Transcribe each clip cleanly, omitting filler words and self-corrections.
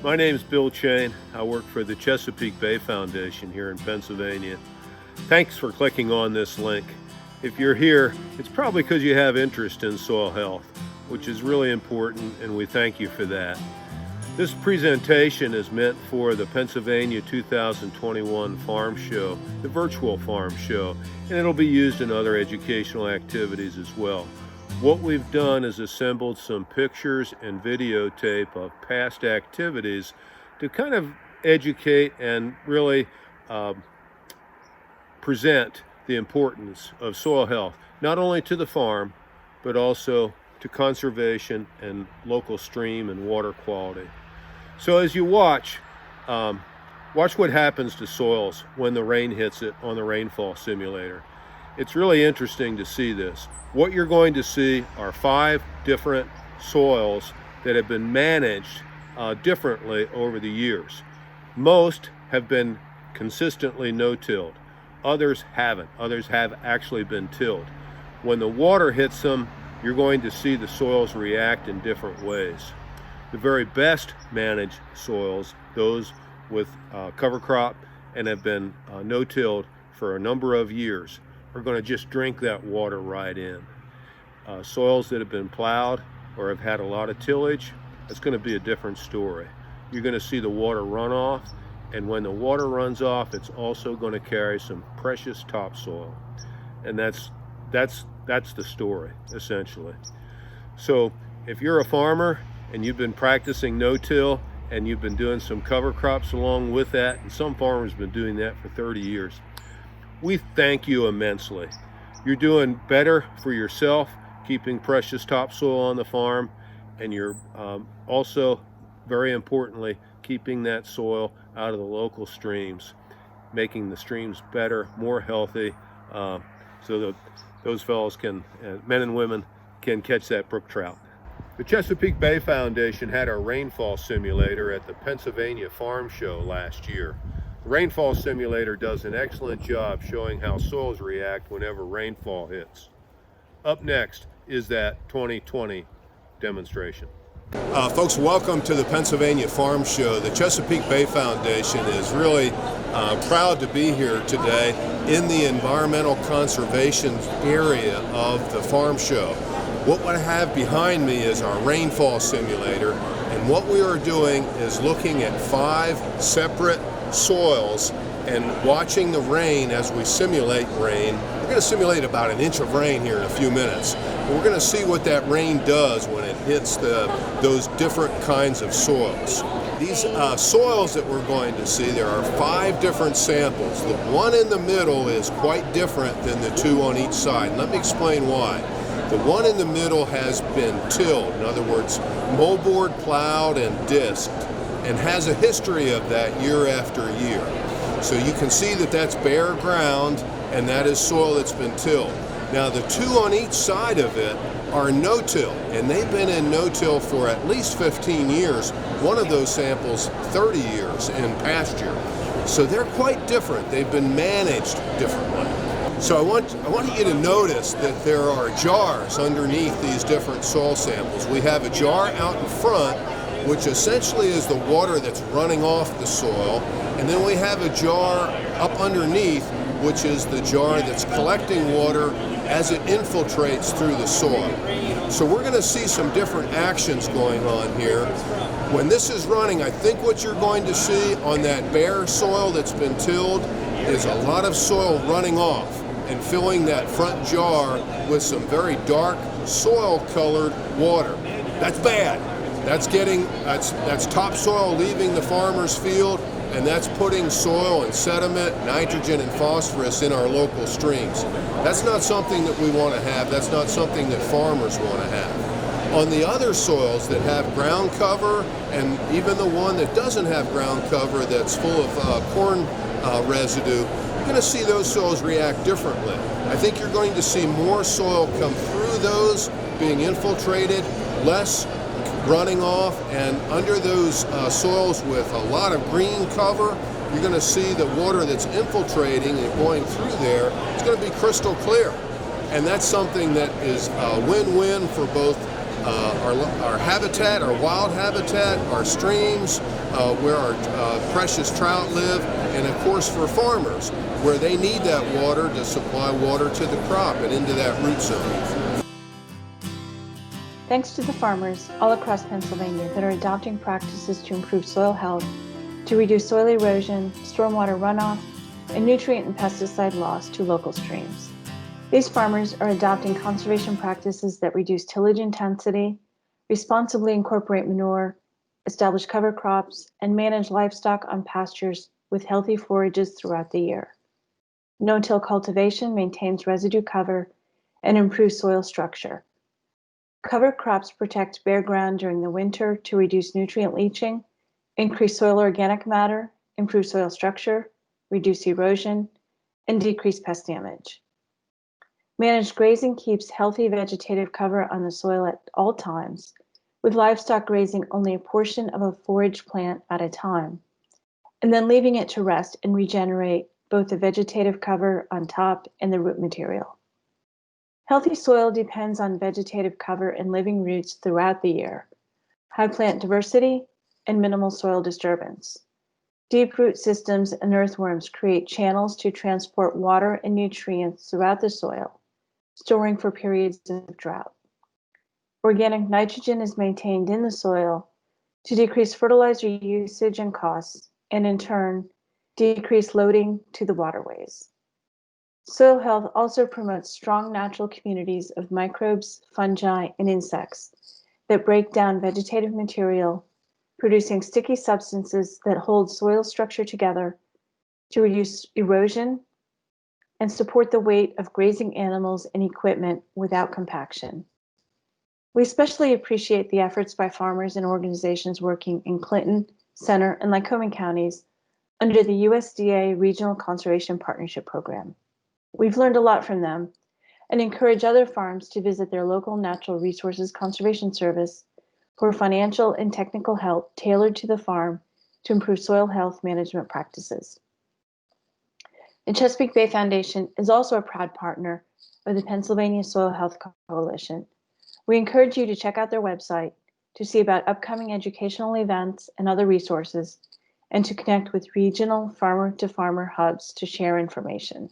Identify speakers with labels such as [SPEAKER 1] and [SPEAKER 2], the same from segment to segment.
[SPEAKER 1] My name is Bill Chain. I work for the Chesapeake Bay Foundation here in Pennsylvania. Thanks for clicking on this link. If you're here, it's probably because you have interest in soil health, which is really important, and we thank you for that. This presentation is meant for the Pennsylvania 2021 Farm Show, the virtual farm show, and it'll be used in other educational activities as well. What we've done is assembled some pictures and videotape of past activities to kind of educate and really present the importance of soil health, not only to the farm, but also to conservation and local stream and water quality. So as you watch what happens to soils when the rain hits it on the rainfall simulator. It's really interesting to see this. What you're going to see are 5 different soils that have been managed differently over the years. Most have been consistently no-tilled. Others haven't. Others have actually been tilled. When the water hits them, you're going to see the soils react in different ways. The very best managed soils, those with cover crop and have been no-tilled for a number of years, are going to just drink that water right in. Soils that have been plowed or have had a lot of tillage, it's going to be a different story. You're going to see the water run off, and when the water runs off, it's also going to carry some precious topsoil. And that's the story, essentially. So if you're a farmer and you've been practicing no-till and you've been doing some cover crops along with that, and some farmers have been doing that for 30 years, we thank you immensely. You're doing better for yourself, keeping precious topsoil on the farm, and you're also, very importantly, keeping that soil out of the local streams, making the streams better, more healthy, so that those fellows can, men and women, can catch that brook trout. The Chesapeake Bay Foundation had our rainfall simulator at the Pennsylvania Farm Show last year. The rainfall simulator does an excellent job showing how soils react whenever rainfall hits. Up next is that 2020 demonstration. Folks, welcome to the Pennsylvania Farm Show. The Chesapeake Bay Foundation is really proud to be here today in the environmental conservation area of the Farm Show. What I have behind me is our rainfall simulator, and what we are doing is looking at 5 separate soils and watching the rain as we simulate rain. We're going to simulate about an inch of rain here in a few minutes. We're going to see what that rain does when it hits those different kinds of soils. These soils that we're going to see, there are 5 different samples. The one in the middle is quite different than the 2 on each side. Let me explain why. The one in the middle has been tilled, in other words, moldboard, plowed, and disked, and has a history of that year after year. So you can see that that's bare ground, and that is soil that's been tilled. Now the 2 on each side of it are no-till, and they've been in no-till for at least 15 years. One of those samples, 30 years in pasture. So they're quite different. They've been managed differently. So I want you to notice that there are jars underneath these different soil samples. We have a jar out in front, which essentially is the water that's running off the soil, and then we have a jar up underneath, which is the jar that's collecting water as it infiltrates through the soil. So we're going to see some different actions going on here. When this is running, I think what you're going to see on that bare soil that's been tilled is a lot of soil running off and filling that front jar with some very dark soil-colored water. That's bad. That's topsoil leaving the farmer's field, and that's putting soil and sediment, nitrogen and phosphorus in our local streams. That's not something that we want to have. That's not something that farmers want to have. On the other soils that have ground cover, and even the one that doesn't have ground cover that's full of corn residue, you're going to see those soils react differently. I think you're going to see more soil come through those, being infiltrated, less running off, and under those soils with a lot of green cover, you're going to see the water that's infiltrating and going through there is going to be crystal clear. And that's something that is a win-win for both our habitat, our wild habitat, our streams, where our precious trout live, and of course for farmers, where they need that water to supply water to the crop and into that root zone.
[SPEAKER 2] Thanks to the farmers all across Pennsylvania that are adopting practices to improve soil health, to reduce soil erosion, stormwater runoff, and nutrient and pesticide loss to local streams. These farmers are adopting conservation practices that reduce tillage intensity, responsibly incorporate manure, establish cover crops, and manage livestock on pastures with healthy forages throughout the year. No-till cultivation maintains residue cover and improves soil structure. Cover crops protect bare ground during the winter to reduce nutrient leaching, increase soil organic matter, improve soil structure, reduce erosion, and decrease pest damage. Managed grazing keeps healthy vegetative cover on the soil at all times, with livestock grazing only a portion of a forage plant at a time, and then leaving it to rest and regenerate both the vegetative cover on top and the root material. Healthy soil depends on vegetative cover and living roots throughout the year, high plant diversity, and minimal soil disturbance. Deep root systems and earthworms create channels to transport water and nutrients throughout the soil, storing for periods of drought. Organic nitrogen is maintained in the soil to decrease fertilizer usage and costs, and in turn, decrease loading to the waterways. Soil health also promotes strong natural communities of microbes, fungi, and insects that break down vegetative material, producing sticky substances that hold soil structure together to reduce erosion and support the weight of grazing animals and equipment without compaction. We especially appreciate the efforts by farmers and organizations working in Clinton, Center, and Lycoming counties under the USDA Regional Conservation Partnership Program. We've learned a lot from them and encourage other farms to visit their local Natural Resources Conservation Service for financial and technical help tailored to the farm to improve soil health management practices. The Chesapeake Bay Foundation is also a proud partner of the Pennsylvania Soil Health Coalition. We encourage you to check out their website to see about upcoming educational events and other resources, and to connect with regional farmer-to-farmer hubs to share information.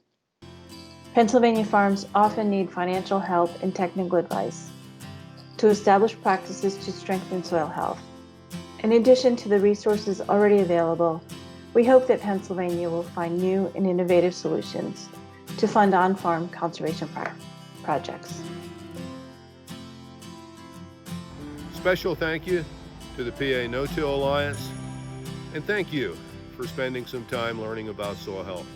[SPEAKER 2] Pennsylvania farms often need financial help and technical advice to establish practices to strengthen soil health. In addition to the resources already available, we hope that Pennsylvania will find new and innovative solutions to fund on-farm conservation projects.
[SPEAKER 1] Special thank you to the PA No-Till Alliance, and thank you for spending some time learning about soil health.